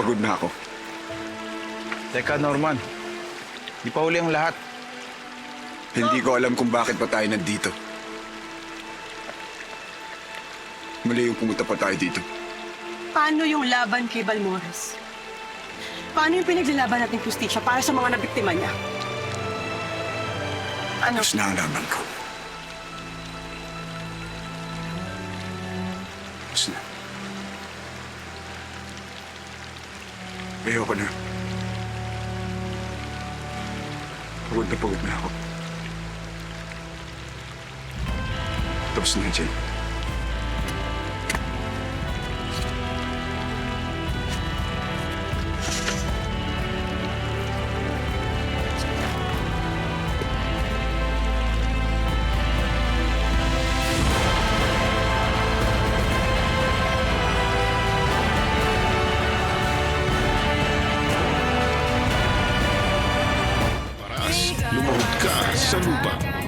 Pagod na ako. Teka, Norman. Di pa huli ang lahat. Hindi ko alam kung bakit pa tayo nandito. Mali yung pumunta pa tayo dito. Paano yung laban kay Balmores? Paano yung pinaglalaban nating justisya para sa mga nabiktima niya? Ano? Tapos na ang laban ko. Tapos na. Ayoko na. Pagod na ako. Tapos na dyan. Lumahod ka sa lupa.